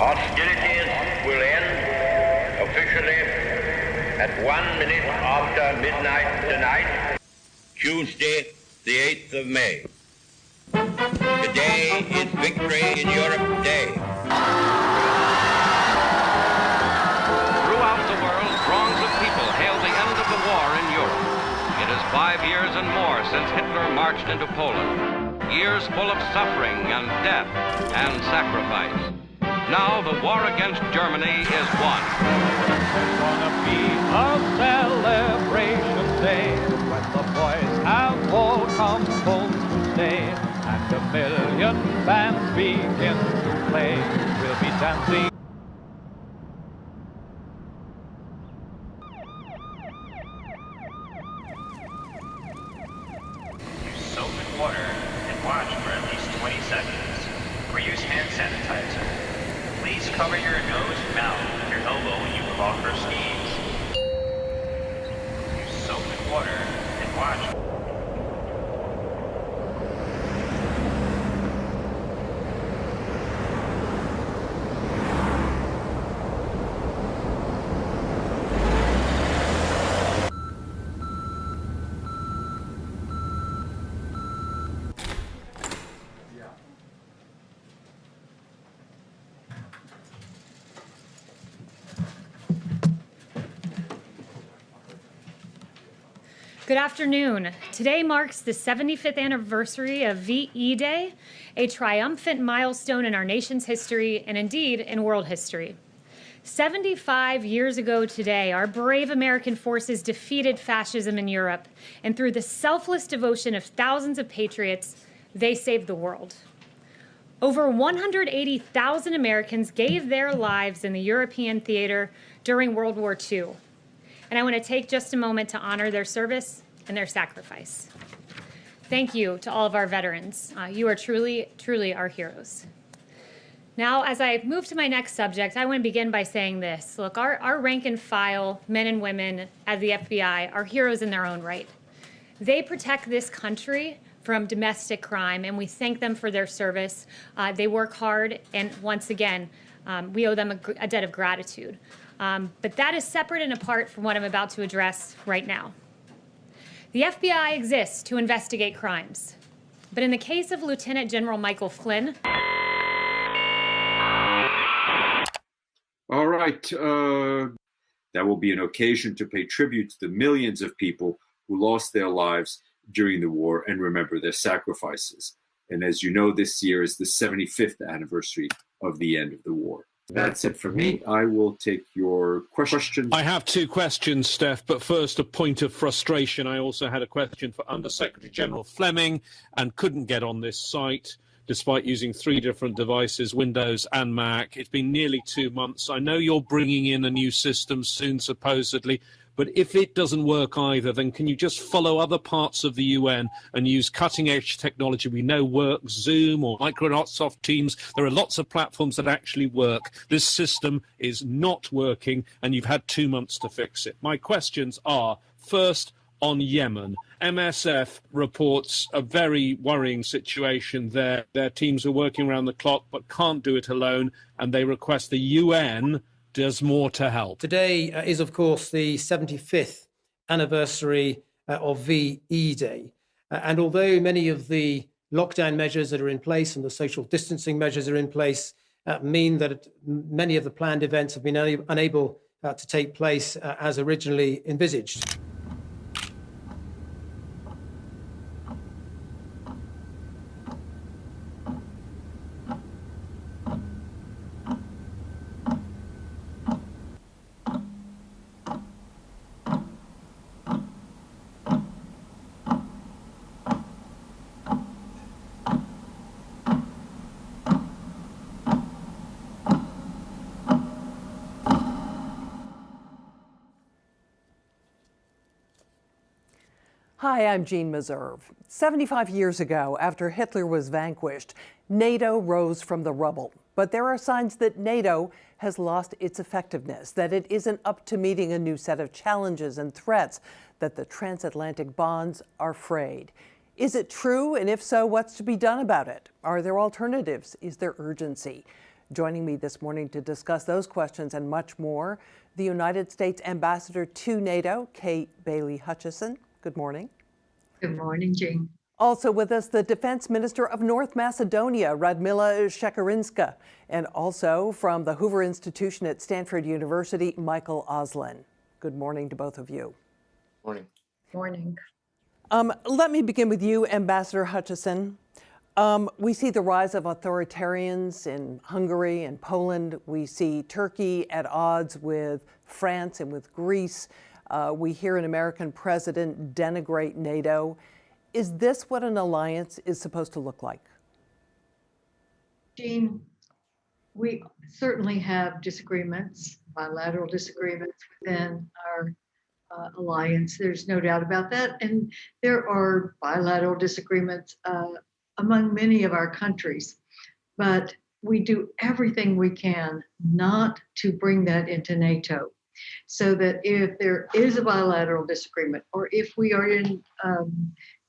Hostilities will end officially at 1 minute after midnight tonight, Tuesday, the 8th of May. Today is Victory in Europe Day. Throughout the world, throngs of people hail the end of the war in Europe. It is 5 years and more since Hitler marched into Poland. Years full of suffering and death and sacrifice. Now the war against Germany is won. It's gonna be a celebration day when the boys have all come home to stay, and a million bands begin to play. We'll be dancing. Use soap and water and watch for at least 20 seconds. Or use hand sanitizer. Please cover your nose and mouth with your elbow when you cough or sneeze. Use soap and water and watch. Good afternoon. Today marks the 75th anniversary of VE Day, a triumphant milestone in our nation's history and indeed in world history. 75 years ago today, our brave American forces defeated fascism in Europe, and through the selfless devotion of thousands of patriots, they saved the world. Over 180,000 Americans gave their lives in the European theater during World War II. And I want to take just a moment to honor their service and their sacrifice. Thank you to all of our veterans. You are truly, truly our heroes. Now, as I move to my next subject, I want to begin by saying this. Look, our rank and file men and women at the FBI are heroes in their own right. They protect this country from domestic crime, and we thank them for their service. They work hard, and once again, we owe them a debt of gratitude. But that is separate and apart from what I'm about to address right now. The FBI exists to investigate crimes. But in the case of Lieutenant General Michael Flynn... All right. That will be an occasion to pay tribute to the millions of people who lost their lives during the war and remember their sacrifices. And as you know, this year is the 75th anniversary of the end of the war. That's it for me. I will take your questions. I have two questions, Steph, but first a point of frustration. I also had a question for Undersecretary General Fleming and couldn't get on this site despite using 3 different devices, Windows and Mac. It's been nearly 2 months. I know you're bringing in a new system soon, supposedly, but if it doesn't work either, then can you just follow other parts of the UN and use cutting-edge technology we know works, Zoom or Microsoft Teams? There are lots of platforms that actually work. This system is not working, and you've had 2 months to fix it. My questions are, first, on Yemen. MSF reports a very worrying situation there. Their teams are working around the clock but can't do it alone, and they request the UN does more to help. Today is, of course, the 75th anniversary of VE Day. And although many of the lockdown measures that are in place and the social distancing measures are in place mean that many of the planned events have been unable to take place as originally envisaged. Hi, I'm Jeanne Meserve. 75 years ago, after Hitler was vanquished, NATO rose from the rubble. But there are signs that NATO has lost its effectiveness, that it isn't up to meeting a new set of challenges and threats, that the transatlantic bonds are frayed. Is it true? And if so, what's to be done about it? Are there alternatives? Is there urgency? Joining me this morning to discuss those questions and much more, the United States Ambassador to NATO, Kate Bailey Hutchison. Good morning. Good morning, Jeanne. Also with us, the Defense Minister of North Macedonia, Radmila Shekerinska, and also from the Hoover Institution at Stanford University, Michael Auslin. Good morning to both of you. Morning. Morning. Let me begin with you, Ambassador Hutchison. We see the rise of authoritarians in Hungary and Poland. We see Turkey at odds with France and with Greece. We hear an American president denigrate NATO. Is this what an alliance is supposed to look like? Jeanne, we certainly have disagreements, bilateral disagreements within our alliance. There's no doubt about that. And there are bilateral disagreements among many of our countries. But we do everything we can not to bring that into NATO. So that if there is a bilateral disagreement, or if we are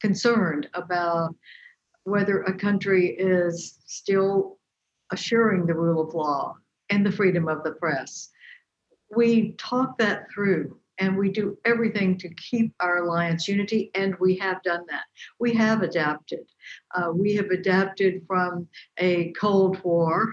concerned about whether a country is still assuring the rule of law and the freedom of the press, we talk that through and we do everything to keep our alliance unity, and we have done that. We have adapted. We have adapted from a Cold War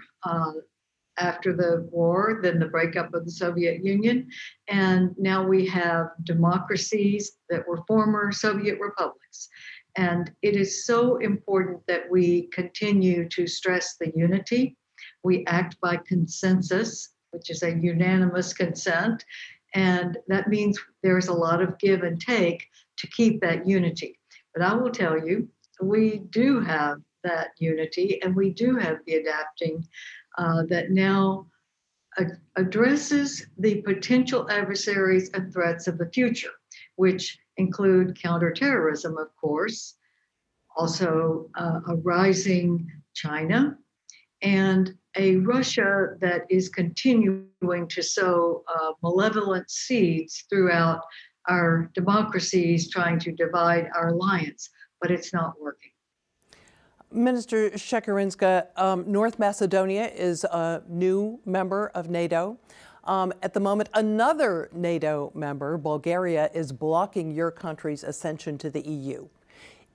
after the war, then the breakup of the Soviet Union, and now we have democracies that were former Soviet republics. And it is so important that we continue to stress the unity. We act by consensus, which is a unanimous consent, and that means there's a lot of give and take to keep that unity. But I will tell you, we do have that unity, and we do have the adapting that now addresses the potential adversaries and threats of the future, which include counterterrorism, of course, also a rising China, and a Russia that is continuing to sow malevolent seeds throughout our democracies, trying to divide our alliance, but it's not working. Minister Shekerinska, North Macedonia is a new member of NATO. At the moment, another NATO member, Bulgaria, is blocking your country's ascension to the EU.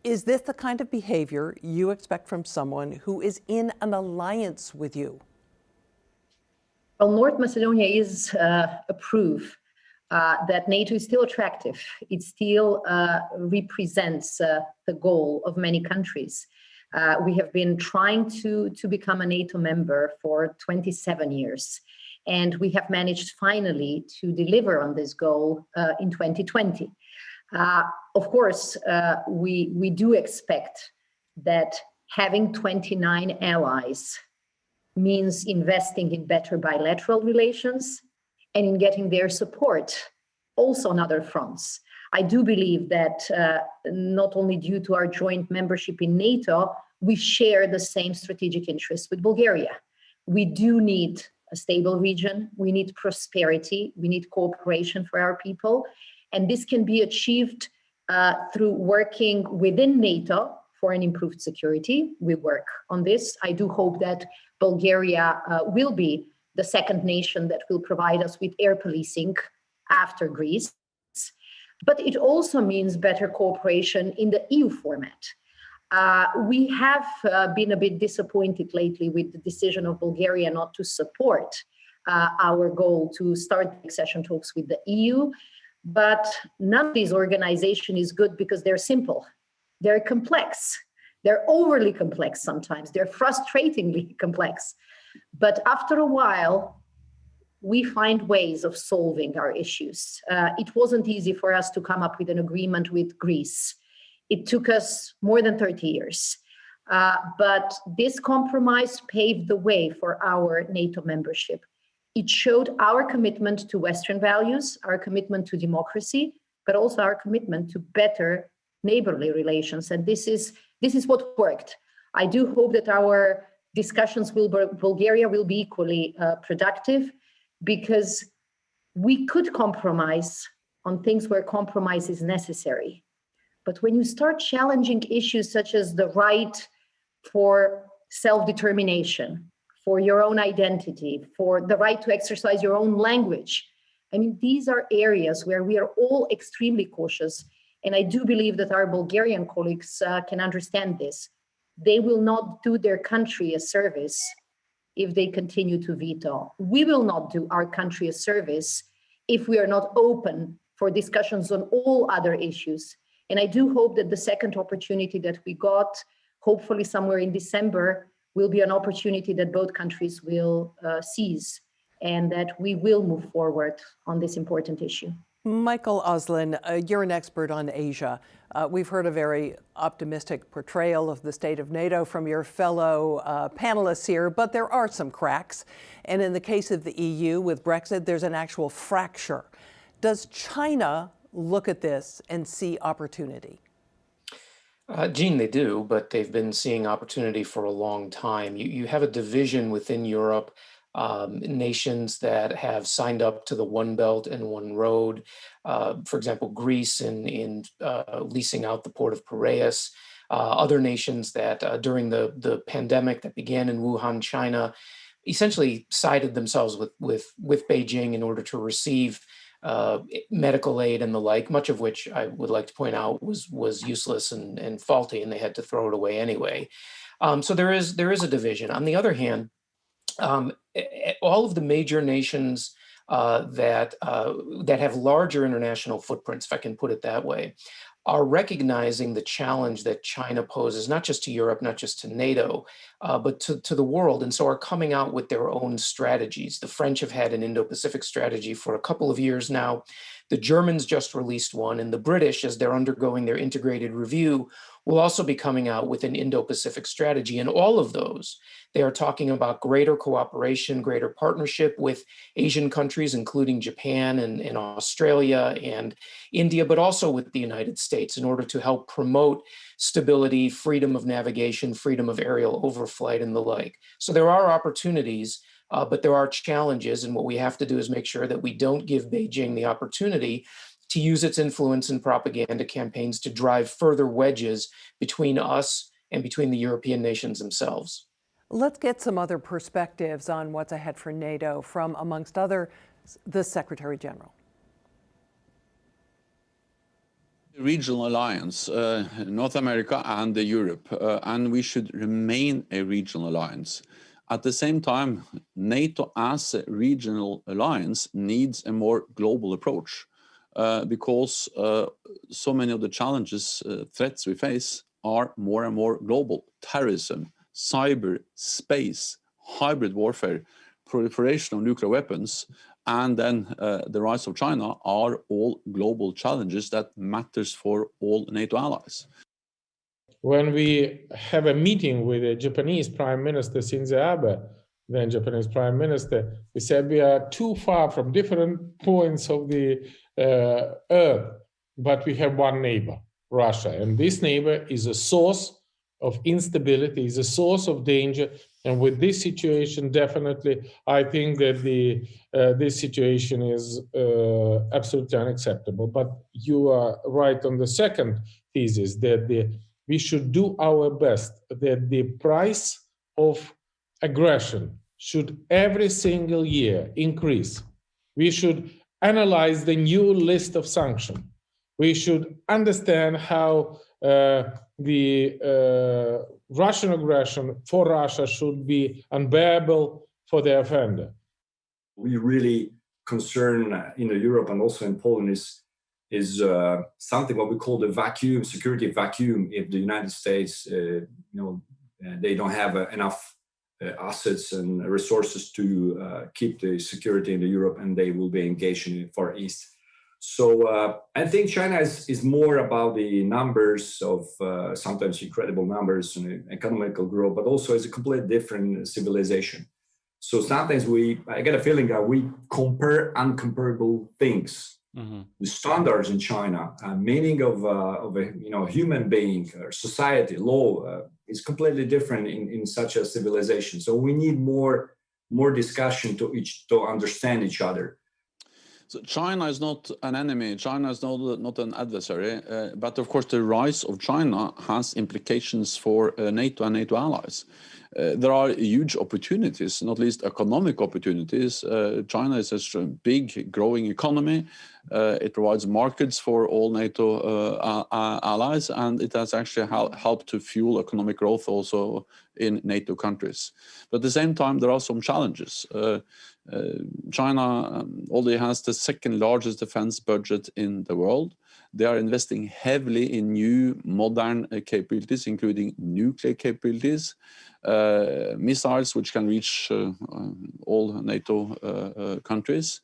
Is this the kind of behavior you expect from someone who is in an alliance with you? Well, North Macedonia is a proof that NATO is still attractive. It still represents the goal of many countries. We have been trying to become a NATO member for 27 years, and we have managed finally to deliver on this goal in 2020. Of course, we do expect that having 29 allies means investing in better bilateral relations and in getting their support also on other fronts. I do believe that not only due to our joint membership in NATO, we share the same strategic interests with Bulgaria. We do need a stable region. We need prosperity. We need cooperation for our people. And this can be achieved through working within NATO for an improved security. We work on this. I do hope that Bulgaria will be the second nation that will provide us with air policing after Greece. But it also means better cooperation in the EU format. We have been a bit disappointed lately with the decision of Bulgaria not to support our goal to start accession talks with the EU. But none of these organizations is good because they're simple. They're complex. They're overly complex sometimes. They're frustratingly complex. But after a while, we find ways of solving our issues. It wasn't easy for us to come up with an agreement with Greece. It took us more than 30 years. But this compromise paved the way for our NATO membership. It showed our commitment to Western values, our commitment to democracy, but also our commitment to better neighborly relations. And this is what worked. I do hope that our discussions with Bulgaria will be equally productive, because we could compromise on things where compromise is necessary. But when you start challenging issues such as the right for self-determination, for your own identity, for the right to exercise your own language. I mean, these are areas where we are all extremely cautious. And I do believe that our Bulgarian colleagues can understand this. They will not do their country a service if they continue to veto. We will not do our country a service if we are not open for discussions on all other issues. And I do hope that the second opportunity that we got, hopefully somewhere in December, will be an opportunity that both countries will seize and that we will move forward on this important issue. Michael Auslin, you're an expert on Asia. We've heard a very optimistic portrayal of the state of NATO from your fellow panelists here, but there are some cracks. And in the case of the EU with Brexit, there's an actual fracture. Does China look at this and see opportunity? Jeanne, they do, but they've been seeing opportunity for a long time. You have a division within Europe, nations that have signed up to the One Belt and One Road. For example, Greece in leasing out the port of Piraeus. Other nations that during the pandemic that began in Wuhan, China, essentially sided themselves with Beijing in order to receive medical aid and the like, much of which I would like to point out was useless and faulty, and they had to throw it away anyway. So there is a division. On the other hand, all of the major nations that have larger international footprints, if I can put it that way, are recognizing the challenge that China poses, not just to Europe, not just to NATO, but to the world, and so are coming out with their own strategies. The French have had an Indo-Pacific strategy for a couple of years now. The Germans just released one, and the British, as they're undergoing their integrated review, will also be coming out with an Indo-Pacific strategy. And all of those, they are talking about greater cooperation, greater partnership with Asian countries, including Japan and Australia and India, but also with the United States in order to help promote stability, freedom of navigation, freedom of aerial overflight, and the like. So there are opportunities, but there are challenges. And what we have to do is make sure that we don't give Beijing the opportunity to use its influence in propaganda campaigns to drive further wedges between us and between the European nations themselves. Let's get some other perspectives on what's ahead for NATO from, amongst other, the Secretary General. Regional alliance, North America and Europe, and we should remain a regional alliance. At the same time, NATO as a regional alliance needs a more global approach. Because so many of the challenges, threats we face are more and more global. Terrorism, cyber, space, hybrid warfare, proliferation of nuclear weapons, and then the rise of China are all global challenges that matters for all NATO allies. When we have a meeting with the Japanese Prime Minister Shinzo Abe, then Japanese Prime Minister, we said we are too far from different points of the Earth, but we have one neighbor, Russia, and this neighbor is a source of instability, is a source of danger. And with this situation, definitely, I think that this situation is absolutely unacceptable. But you are right on the second thesis that we should do our best, that the price of aggression should every single year increase. We should analyze the new list of sanctions. We should understand how the Russian aggression for Russia should be unbearable for the offender. We really concern in Europe and also in Poland is something what we call the vacuum, security vacuum. If the United States, they don't have enough assets and resources to keep the security in Europe, and they will be engaged in the Far East. So I think China is more about the numbers of sometimes incredible numbers and economical growth, but also is a completely different civilization. So sometimes I get a feeling that we compare uncomparable things. Mm-hmm. The standards in China, meaning of a human being, or society, law is completely different in such a civilization. So we need more discussion to understand each other. So China is not an enemy. China is not an adversary. But of course, the rise of China has implications for NATO and NATO allies. there are huge opportunities, not least economic opportunities. China is a big growing economy. It provides markets for all NATO allies, and it has actually helped to fuel economic growth also in NATO countries. But at the same time, there are some challenges. China already has the second largest defense budget in the world. They are investing heavily in new modern capabilities, including nuclear capabilities, missiles which can reach all NATO countries,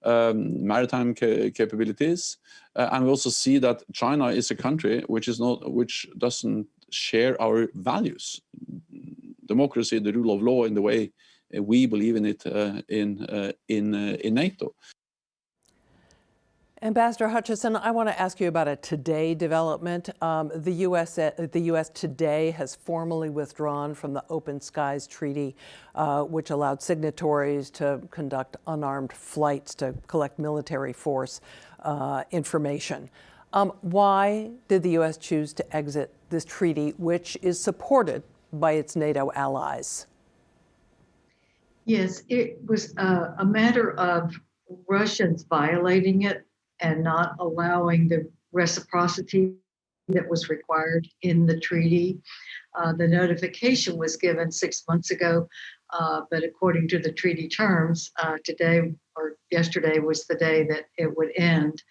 maritime capabilities, and we also see that China is a country which doesn't share our values, democracy, the rule of law, in the way we believe in it in NATO. Ambassador Hutchison, I want to ask you about a today development. The U.S. today has formally withdrawn from the Open Skies Treaty, which allowed signatories to conduct unarmed flights to collect military force information. Why did the U.S. choose to exit this treaty, which is supported by its NATO allies? Yes, it was a matter of Russians violating it and not allowing the reciprocity that was required in the treaty. The notification was given 6 months ago, but according to the treaty terms, today or yesterday was the day that it would end.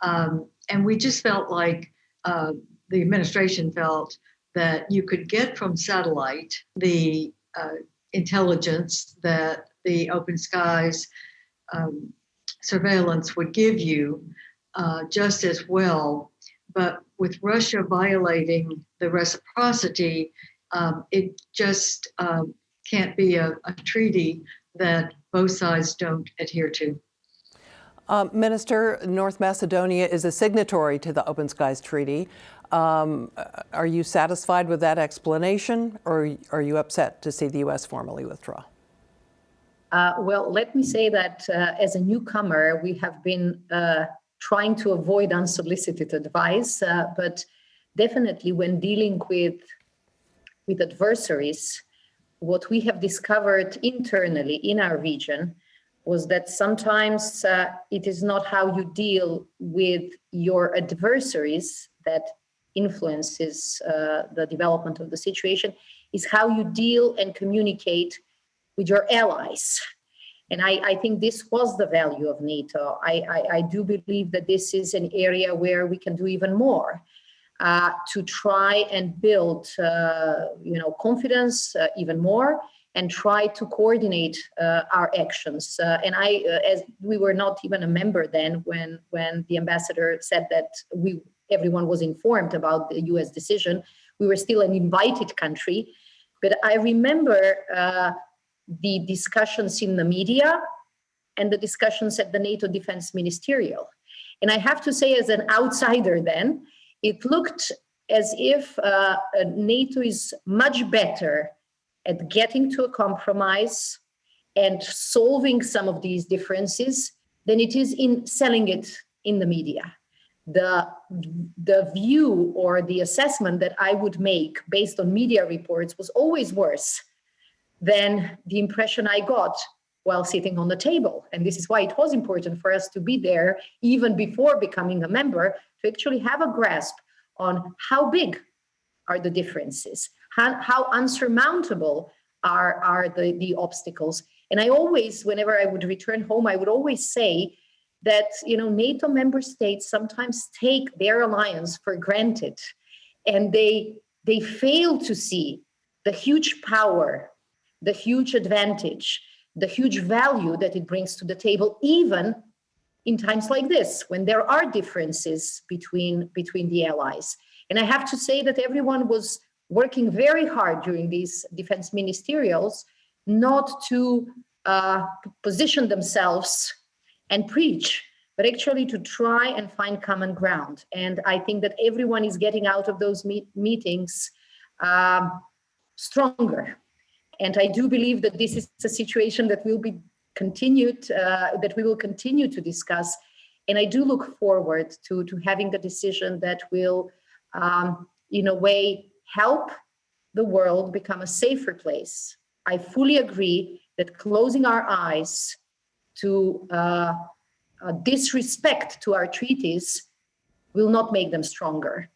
And we just felt like the administration felt that you could get from satellite the intelligence that the Open Skies surveillance would give you just as well. But with Russia violating the reciprocity, it just can't be a treaty that both sides don't adhere to. Minister, North Macedonia is a signatory to the Open Skies Treaty. Are you satisfied with that explanation, or are you upset to see the U.S. formally withdraw? Well, let me say that as a newcomer, we have been trying to avoid unsolicited advice, but definitely when dealing with adversaries, what we have discovered internally in our region was that sometimes it is not how you deal with your adversaries that influences the development of the situation, is how you deal and communicate with your allies. And I think this was the value of NATO. I do believe that this is an area where we can do even more to try and build confidence even more, and try to coordinate our actions. And as we were not even a member then when the ambassador said that everyone was informed about the US decision, we were still an invited country. But I remember the discussions in the media and the discussions at the NATO Defense Ministerial. And I have to say, as an outsider then, it looked as if NATO is much better at getting to a compromise and solving some of these differences than it is in selling it in the media. The view or the assessment that I would make based on media reports was always worse than the impression I got while sitting on the table. And this is why it was important for us to be there even before becoming a member, to actually have a grasp on how big are the differences, how unsurmountable are the obstacles. And I always, whenever I would return home, I would always say that, NATO member states sometimes take their alliance for granted, and they fail to see the huge power, the huge advantage, the huge value that it brings to the table, even in times like this, when there are differences between the allies. And I have to say that everyone was working very hard during these defense ministerials not to position themselves and preach, but actually to try and find common ground. And I think that everyone is getting out of those meetings stronger. And I do believe that this is a situation that will be continued, that we will continue to discuss. And I do look forward to having a decision that will, in a way, help the world become a safer place. I fully agree that closing our eyes to disrespect to our treaties will not make them stronger.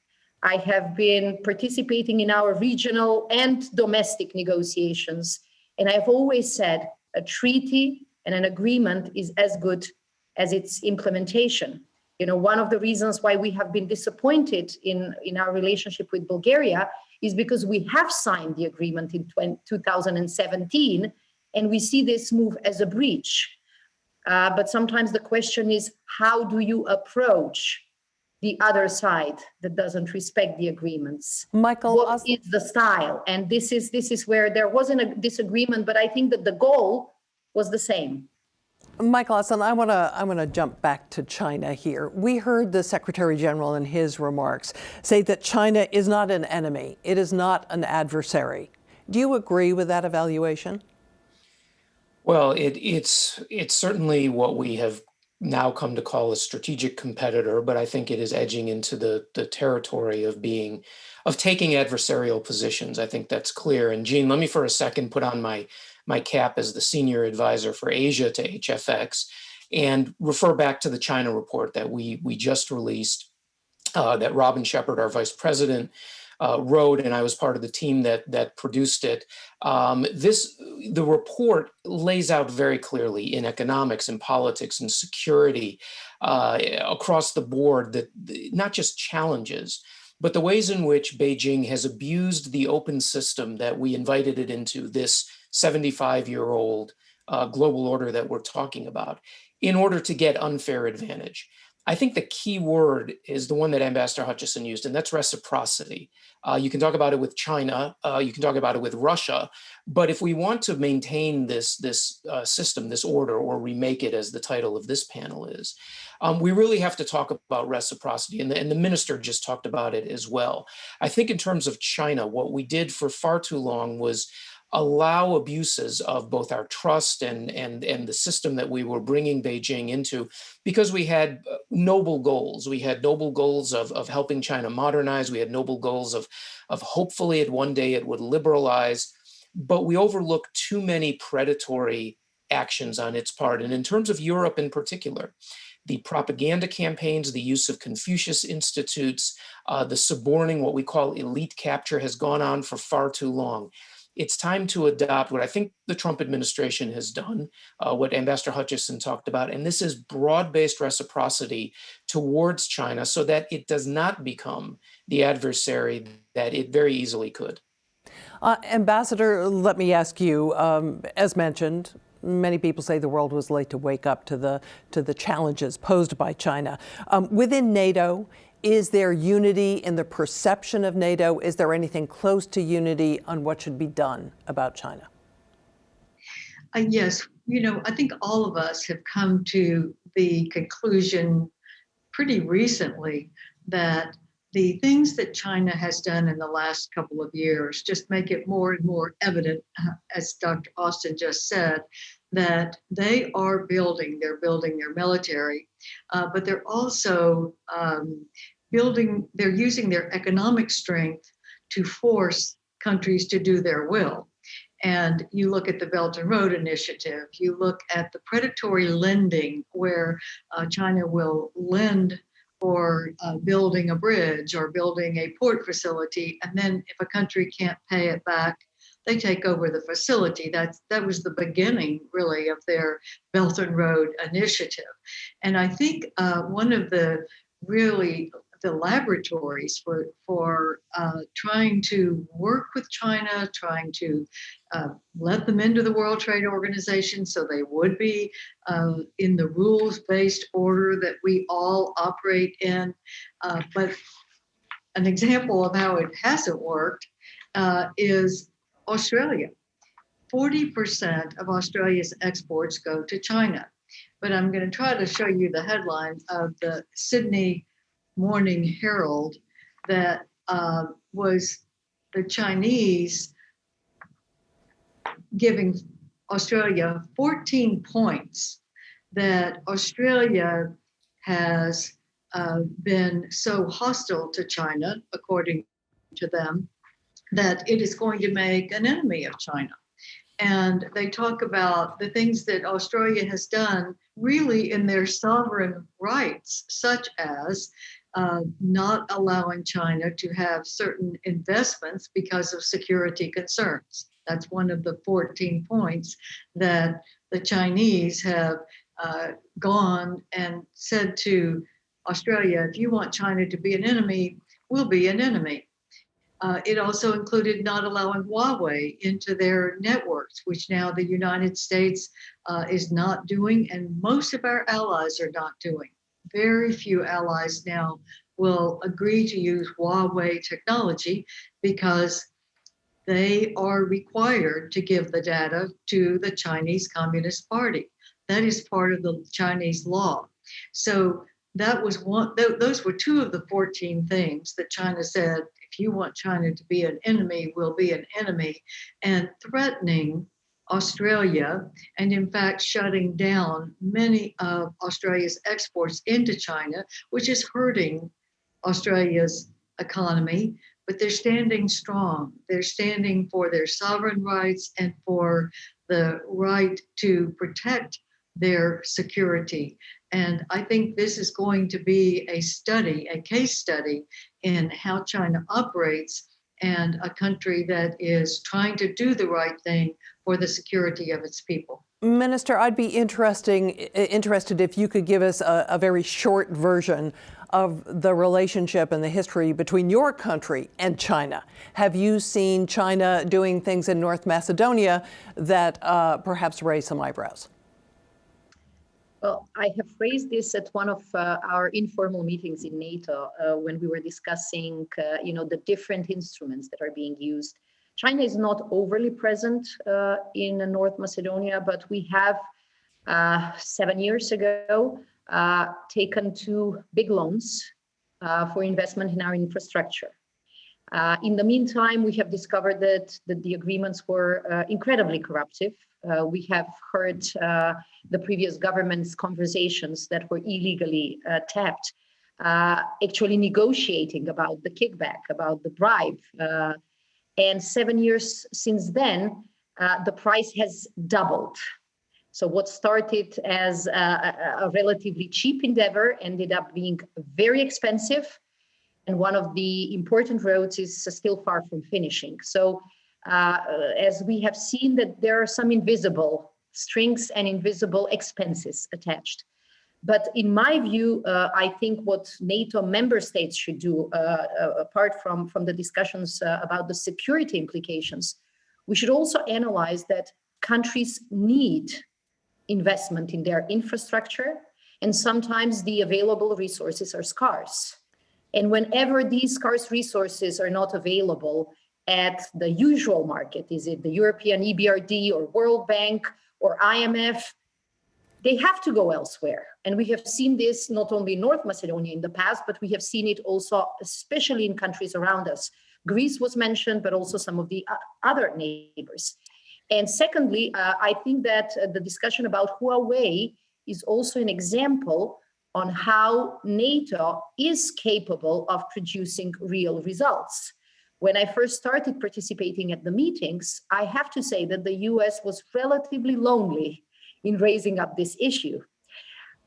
I have been participating in our regional and domestic negotiations, and I've always said a treaty and an agreement is as good as its implementation. You know, one of the reasons why we have been disappointed in our relationship with Bulgaria is because we have signed the agreement in 2017, and we see this move as a breach. But sometimes the question is, how do you approach the other side that doesn't respect the agreements? Michael, what is the style? And this is where there wasn't a disagreement, but I think that the goal was the same. Michael Auslin, I want to jump back to China here. We heard the Secretary General in his remarks say that China is not an enemy. It is not an adversary. Do you agree with that evaluation? Well, it's certainly what we have now come to call a strategic competitor, but I think it is edging into the territory of taking adversarial positions. I think that's clear. And Jeanne, let me for a second put on my cap as the senior advisor for Asia to HFX and refer back to the China report that we just released, that Robin Shepard, our vice president, wrote, and I was part of the team that produced it. The report lays out very clearly in economics and politics and security across the board that not just challenges, but the ways in which Beijing has abused the open system that we invited it into, this 75-year-old global order that we're talking about, in order to get unfair advantage. I think the key word is the one that Ambassador Hutchison used, and that's reciprocity. You can talk about it with China, you can talk about it with Russia, but if we want to maintain this system, this order, or remake it as the title of this panel is, we really have to talk about reciprocity, and the minister just talked about it as well. I think in terms of China, what we did for far too long was allow abuses of both our trust and the system that we were bringing Beijing into, because we had noble goals. We had noble goals of helping China modernize. We had noble goals of hopefully at one day it would liberalize, but we overlooked too many predatory actions on its part. And in terms of Europe in particular, the propaganda campaigns, the use of Confucius institutes, the suborning, what we call elite capture, has gone on for far too long. It's time to adopt what I think the Trump administration has done, what Ambassador Hutchison talked about, and this is broad-based reciprocity towards China so that it does not become the adversary that it very easily could. Ambassador, let me ask you, as mentioned, many people say the world was late to wake up to the challenges posed by China. Within NATO, is there unity in the perception of NATO? Is there anything close to unity on what should be done about China? Yes, I think all of us have come to the conclusion pretty recently that the things that China has done in the last couple of years just make it more and more evident, as Dr. Auslin just said, that they're building their military, but they're also they're using their economic strength to force countries to do their will. And you look at the Belt and Road Initiative, you look at the predatory lending where China will lend for building a bridge or building a port facility. And then if a country can't pay it back, they take over the facility. That was the beginning, really, of their Belt and Road Initiative. And I think one of the laboratories for trying to work with China, trying to let them into the World Trade Organization so they would be in the rules-based order that we all operate in. But an example of how it hasn't worked is Australia. 40% of Australia's exports go to China. But I'm going to try to show you the headline of the Sydney Morning Herald that was the Chinese giving Australia 14 points that Australia has been so hostile to China, according to them, that it is going to make an enemy of China. And they talk about the things that Australia has done really in their sovereign rights, such as not allowing China to have certain investments because of security concerns. That's one of the 14 points that the Chinese have gone and said to Australia, if you want China to be an enemy, we'll be an enemy. It also included not allowing Huawei into their networks, which now the United States is not doing, and most of our allies are not doing. Very few allies now will agree to use Huawei technology because they are required to give the data to the Chinese Communist Party. That is part of the Chinese law. So that was one, those were two of the 14 things that China said, if you want China to be an enemy, we'll be an enemy, and threatening Australia, and in fact shutting down many of Australia's exports into China, which is hurting Australia's economy. But they're standing strong. They're standing for their sovereign rights and for the right to protect their security. And I think this is going to be a study, a case study in how China operates, and a country that is trying to do the right thing for the security of its people. Minister, I'd be interested if you could give us a very short version of the relationship and the history between your country and China. Have you seen China doing things in North Macedonia that perhaps raise some eyebrows? Well, I have raised this at one of our informal meetings in NATO when we were discussing, the different instruments that are being used. China is not overly present in North Macedonia, but we have 7 years ago taken 2 big loans for investment in our infrastructure. In the meantime, we have discovered that the agreements were incredibly corruptive. We have heard the previous government's conversations that were illegally tapped, actually negotiating about the kickback, about the bribe. And 7 years since then, the price has doubled. So what started as a relatively cheap endeavor ended up being very expensive. And one of the important roads is still far from finishing. So as we have seen that there are some invisible strings and invisible expenses attached. But in my view, I think what NATO member states should do, apart from the discussions about the security implications, we should also analyze that countries need investment in their infrastructure, and sometimes the available resources are scarce. And whenever these scarce resources are not available at the usual market, is it the European EBRD or World Bank or IMF, they have to go elsewhere. And we have seen this not only in North Macedonia in the past, but we have seen it also, especially in countries around us. Greece was mentioned, but also some of the other neighbors. And secondly, I think that the discussion about Huawei is also an example on how NATO is capable of producing real results. When I first started participating at the meetings, I have to say that the US was relatively lonely in raising up this issue.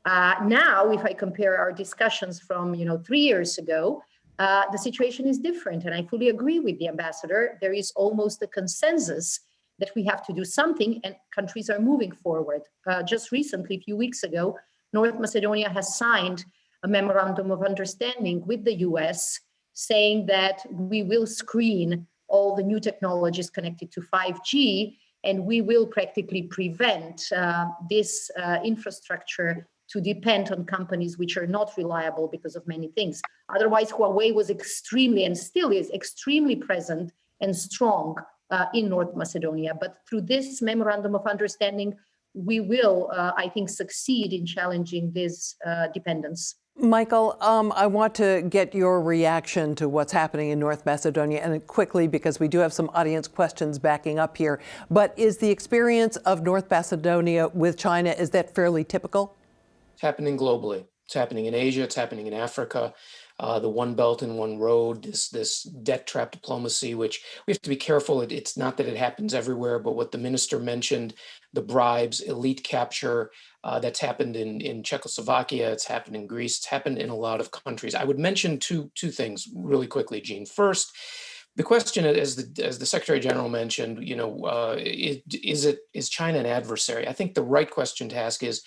Now, if I compare our discussions from 3 years ago, the situation is different. And I fully agree with the ambassador. There is almost a consensus that we have to do something, and countries are moving forward. Just recently, a few weeks ago, North Macedonia has signed a memorandum of understanding with the US saying that we will screen all the new technologies connected to 5G, and we will practically prevent this infrastructure to depend on companies which are not reliable because of many things. Otherwise, Huawei was extremely, and still is extremely present and strong in North Macedonia. But through this memorandum of understanding, we will, I think, succeed in challenging this dependence. Michael, I want to get your reaction to what's happening in North Macedonia, and quickly, because we do have some audience questions backing up here. But is the experience of North Macedonia with China, is that fairly typical? It's happening globally. It's happening in Asia. It's happening in Africa. the One Belt and One Road, this debt trap diplomacy, which we have to be careful. It's not that it happens everywhere, but what the minister mentioned, the bribes, elite capture, that's happened in Czechoslovakia, it's happened in Greece, it's happened in a lot of countries. I would mention two things really quickly, Jeanne. First, the question, as the Secretary General mentioned, is China an adversary? I think the right question to ask is,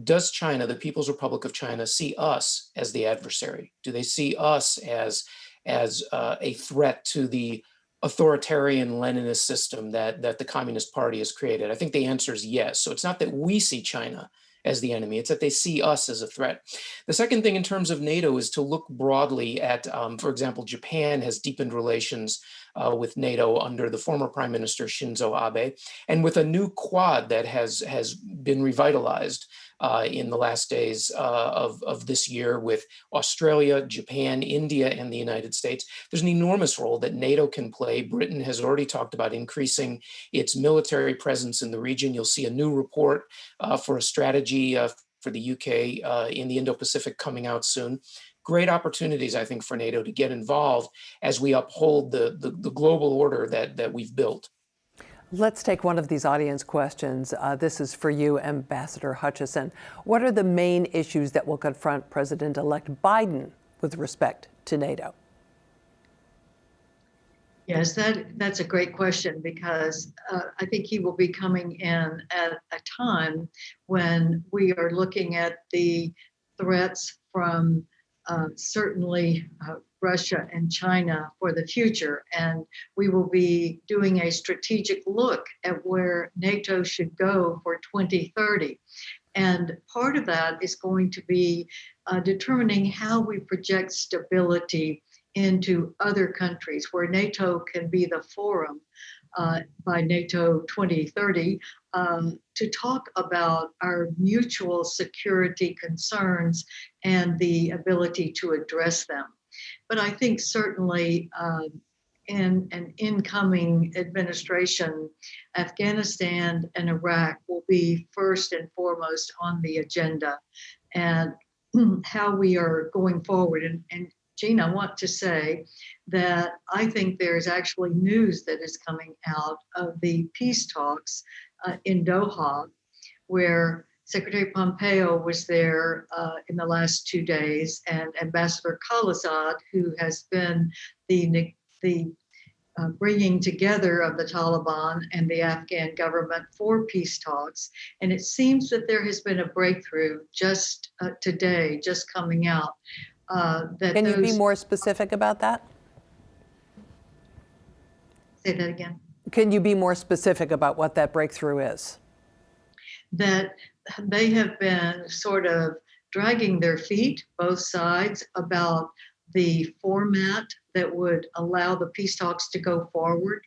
does China, the People's Republic of China, see us as the adversary? Do they see us as a threat to the authoritarian Leninist system that the Communist Party has created? I think the answer is yes. So it's not that we see China as the enemy, it's that they see us as a threat. The second thing in terms of NATO is to look broadly at, for example, Japan has deepened relations with NATO under the former Prime Minister Shinzo Abe, and with a new Quad that has been revitalized in the last days of this year with Australia, Japan, India, and the United States. There's an enormous role that NATO can play. Britain has already talked about increasing its military presence in the region. You'll see a new report for a strategy for the UK in the Indo-Pacific coming out soon. Great opportunities, I think, for NATO to get involved as we uphold the global order that we've built. Let's take one of these audience questions. This is for you, Ambassador Hutchison. What are the main issues that will confront President-elect Biden with respect to NATO? Yes, that's a great question, because I think he will be coming in at a time when we are looking at the threats from certainly Russia and China for the future. And we will be doing a strategic look at where NATO should go for 2030. And part of that is going to be determining how we project stability into other countries, where NATO can be the forum by NATO 2030 to talk about our mutual security concerns and the ability to address them. But I think certainly in an incoming administration, Afghanistan and Iraq will be first and foremost on the agenda, and how we are going forward. And Jeanne, I want to say that I think there's actually news that is coming out of the peace talks in Doha, where Secretary Pompeo was there in the last 2 days, and Ambassador Khalilzad, who has been the bringing together of the Taliban and the Afghan government for peace talks. And it seems that there has been a breakthrough just today, just coming out. Can you be more specific about that? Say that again. Can you be more specific about what that breakthrough is? That they have been sort of dragging their feet, both sides, about the format that would allow the peace talks to go forward.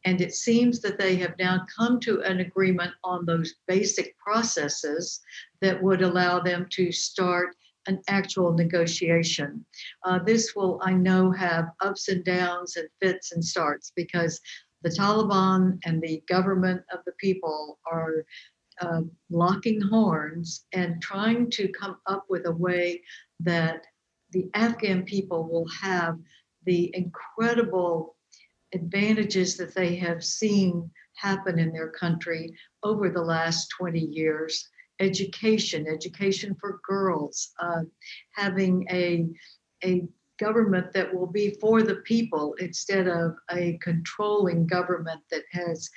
And it seems that they have now come to an agreement on those basic processes that would allow them to start an actual negotiation. This will, I know, have ups and downs and fits and starts, because the Taliban and the government of the people are locking horns and trying to come up with a way that the Afghan people will have the incredible advantages that they have seen happen in their country over the last 20 years. Education for girls, having a government that will be for the people instead of a controlling government that has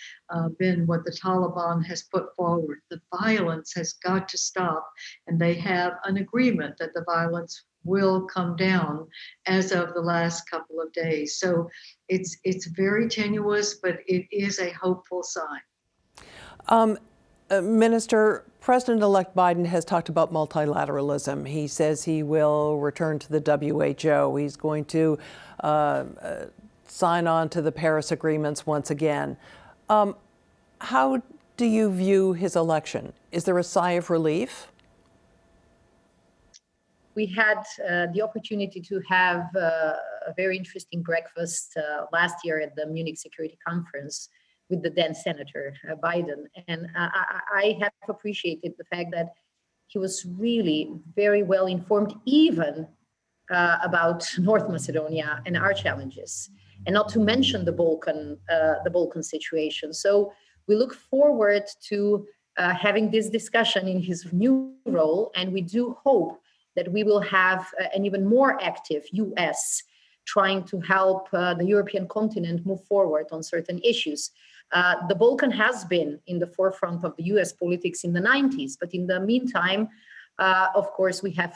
been what the Taliban has put forward. The violence has got to stop, and they have an agreement that the violence will come down as of the last couple of days. So it's very tenuous, but it is a hopeful sign. Minister, President-elect Biden has talked about multilateralism. He says he will return to the WHO. He's going to sign on to the Paris agreements once again. How do you view his election? Is there a sigh of relief? We had the opportunity to have a very interesting breakfast last year at the Munich Security Conference with the then Senator Biden. And I have appreciated the fact that he was really very well informed, even about North Macedonia and our challenges, and not to mention the Balkan situation. So we look forward to having this discussion in his new role, and we do hope that we will have an even more active US trying to help the European continent move forward on certain issues. The Balkan has been in the forefront of the US politics in the 90s, but in the meantime, of course, we have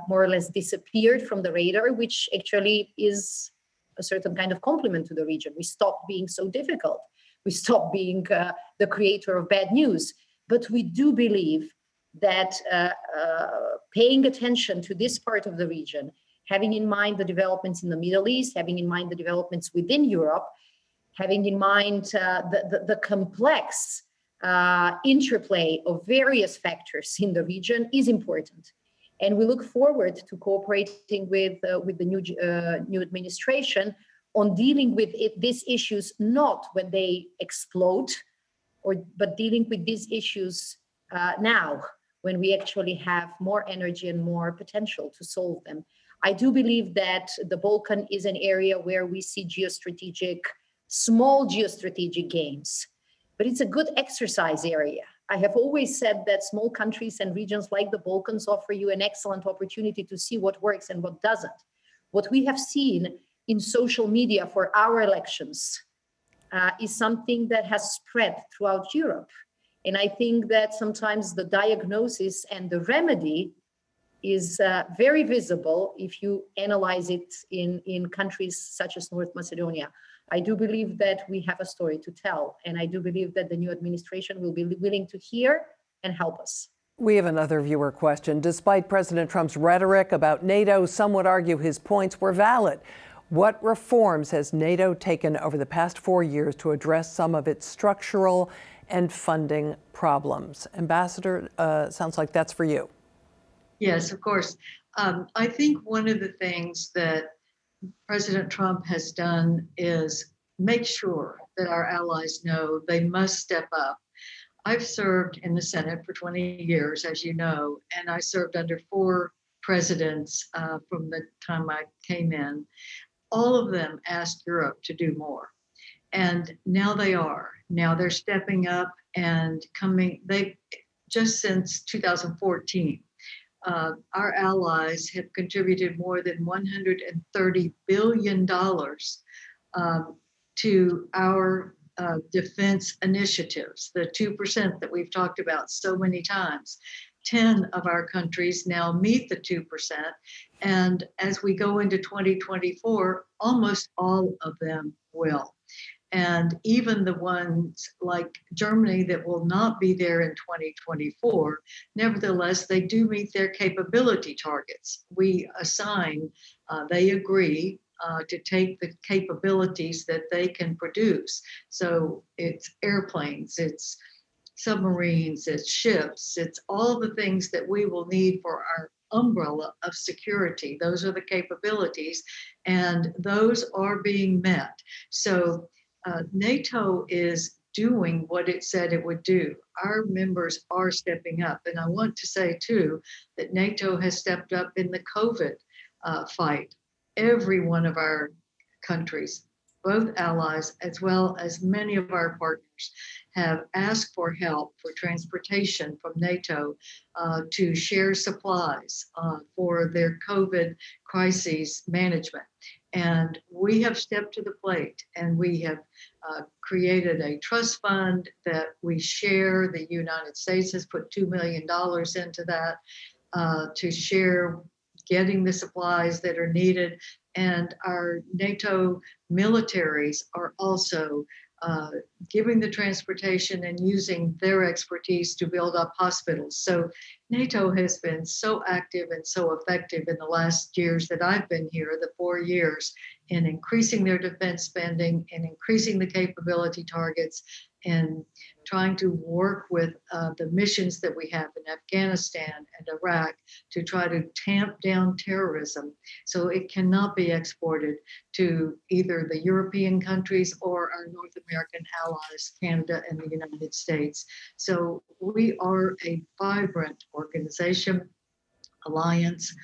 more or less disappeared from the radar, which actually is a certain kind of compliment to the region. We stopped being so difficult. We stopped being the creator of bad news. But we do believe that paying attention to this part of the region, having in mind the developments in the Middle East, having in mind the developments within Europe, having in mind the complex interplay of various factors in the region is important. And we look forward to cooperating with the new administration on dealing with these issues, not when they explode, but dealing with these issues now, when we actually have more energy and more potential to solve them. I do believe that the Balkan is an area where we see small geostrategic gains, but it's a good exercise area. I have always said that small countries and regions like the Balkans offer you an excellent opportunity to see what works and what doesn't. What we have seen in social media for our elections is something that has spread throughout Europe. And I think that sometimes the diagnosis and the remedy is very visible if you analyze it in countries such as North Macedonia. I do believe that we have a story to tell, and I do believe that the new administration will be willing to hear and help us. We have another viewer question. Despite President Trump's rhetoric about NATO, some would argue his points were valid. What reforms has NATO taken over the past 4 years to address some of its structural and funding problems? Ambassador, sounds like that's for you. Yes, of course. I think one of the things that President Trump has done is make sure that our allies know they must step up. I've served in the Senate for 20 years, as you know, and I served under 4 presidents from the time I came in. All of them asked Europe to do more. And now they are. Now they're stepping up and just since 2014, our allies have contributed more than $130 billion to our defense initiatives, the 2% that we've talked about so many times. 10 of our countries now meet the 2%. And as we go into 2024, almost all of them will. And even the ones like Germany that will not be there in 2024, nevertheless, they do meet their capability targets. We assign, they agree to take the capabilities that they can produce. So it's airplanes, it's submarines, it's ships, it's all the things that we will need for our umbrella of security. Those are the capabilities, and those are being met. So NATO is doing what it said it would do. Our members are stepping up. And I want to say, too, that NATO has stepped up in the COVID fight. Every one of our countries, both allies, as well as many of our partners, have asked for help for transportation from NATO to share supplies for their COVID crises management. And we have stepped to the plate, and we have created a trust fund that we share. The United States has put $2 million into that to share getting the supplies that are needed. And our NATO militaries are also giving the transportation and using their expertise to build up hospitals. So NATO has been so active and so effective in the last years that I've been here, the 4 years, in increasing their defense spending and increasing the capability targets and trying to work with the missions that we have in Afghanistan and Iraq to try to tamp down terrorism so it cannot be exported to either the European countries or our North American allies, Canada and the United States. So we are a vibrant organization. alliance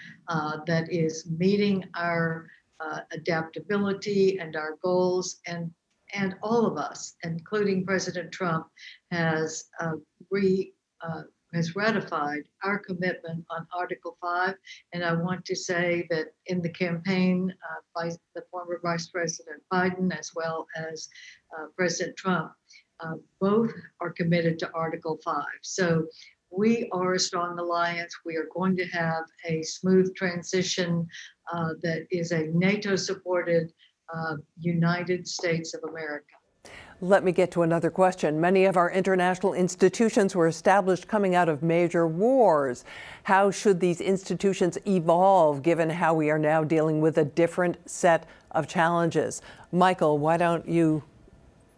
that is meeting our adaptability and our goals, and all of us, including President Trump, has ratified our commitment on Article 5. And I want to say that in the campaign, by the former Vice President Biden as well as President Trump, both are committed to Article 5. So we are a strong alliance. We are going to have a smooth transition that is a NATO-supported United States of America. Let me get to another question. Many of our international institutions were established coming out of major wars. How should these institutions evolve given how we are now dealing with a different set of challenges? Michael, why don't you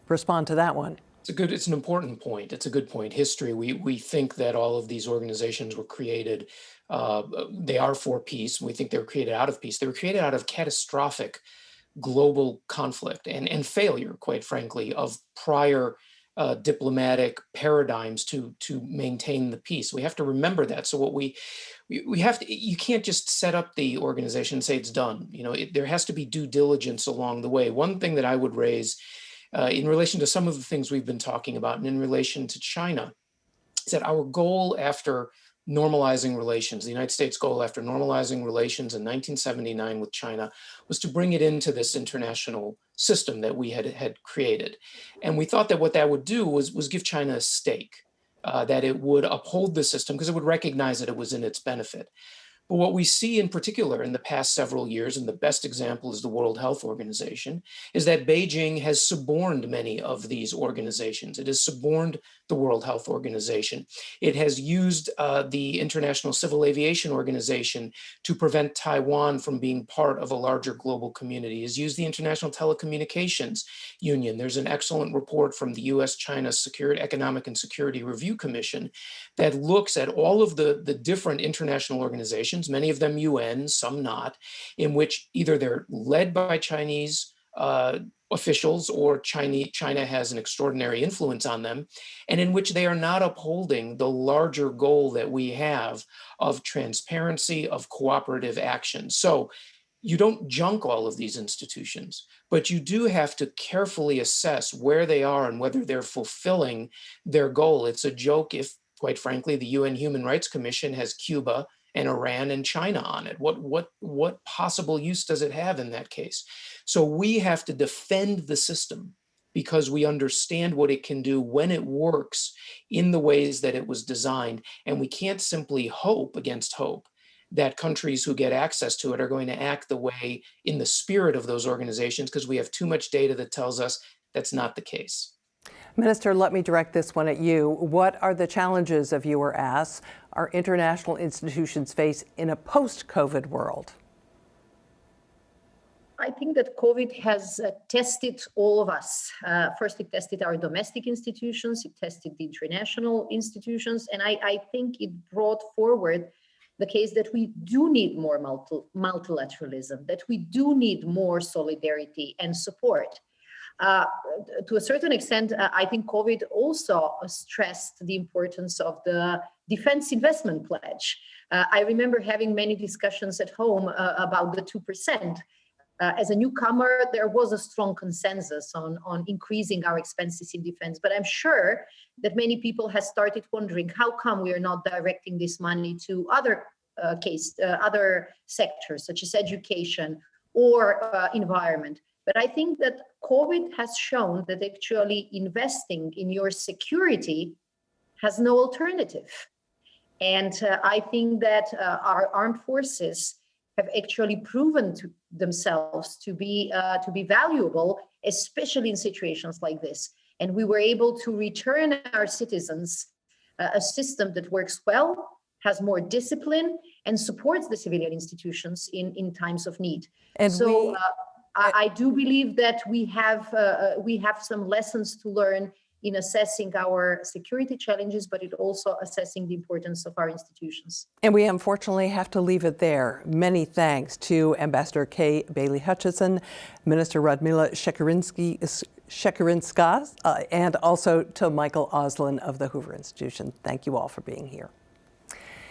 respond to that one? It's an important point. It's a good point. History, we think that all of these organizations were created, they are for peace. We think they were created out of peace. They were created out of catastrophic global conflict and failure, quite frankly, of prior diplomatic paradigms to maintain the peace. We have to remember that. So what we have to, you can't just set up the organization and say it's done. You know, there has to be due diligence along the way. One thing that I would raise in relation to some of the things we've been talking about and in relation to China is that our goal after normalizing relations, the United States goal after normalizing relations in 1979 with China was to bring it into this international system that we had created. And we thought that what that would do was give China a stake, that it would uphold the system because it would recognize that it was in its benefit. But what we see in particular in the past several years, and the best example is the World Health Organization, is that Beijing has suborned many of these organizations. It has suborned the World Health Organization. It has used the International Civil Aviation Organization to prevent Taiwan from being part of a larger global community. It has used the International Telecommunications Union. There's an excellent report from the US-China Economic and Security Review Commission that looks at all of the different international organizations, many of them UN, some not, in which either they're led by Chinese officials or China has an extraordinary influence on them, and in which they are not upholding the larger goal that we have of transparency, of cooperative action. So you don't junk all of these institutions, but you do have to carefully assess where they are and whether they're fulfilling their goal. It's a joke if, quite frankly, the UN Human Rights Commission has Cuba and Iran and China on it. What possible use does it have in that case? So we have to defend the system because we understand what it can do when it works in the ways that it was designed. And we can't simply hope against hope that countries who get access to it are going to act the way in the spirit of those organizations, because we have too much data that tells us that's not the case. Minister, let me direct this one at you. What are the challenges, if you were asked, our international institutions face in a post-COVID world? I think that COVID has tested all of us. First, it tested our domestic institutions, it tested the international institutions, and I think it brought forward the case that we do need more multilateralism, that we do need more solidarity and support. To a certain extent, I think COVID also stressed the importance of the defense investment pledge. I remember having many discussions at home about the 2%. As a newcomer, there was a strong consensus on increasing our expenses in defense, but I'm sure that many people have started wondering how come we are not directing this money to other sectors, such as education or environment. But I think that COVID has shown that actually investing in your security has no alternative. And I think that our armed forces have actually proven to themselves to be valuable, especially in situations like this. And we were able to return our citizens a system that works well, has more discipline, and supports the civilian institutions in times of need. And so I do believe that we have some lessons to learn in assessing our security challenges, but it also assessing the importance of our institutions. And we unfortunately have to leave it there. Many thanks to Ambassador Kay Bailey Hutchison, Minister Radmila Shekerinska, and also to Michael Auslin of the Hoover Institution. Thank you all for being here.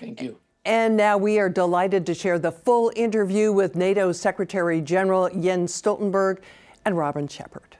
Thank you. And now we are delighted to share the full interview with NATO Secretary General Jens Stoltenberg and Robin Shepard.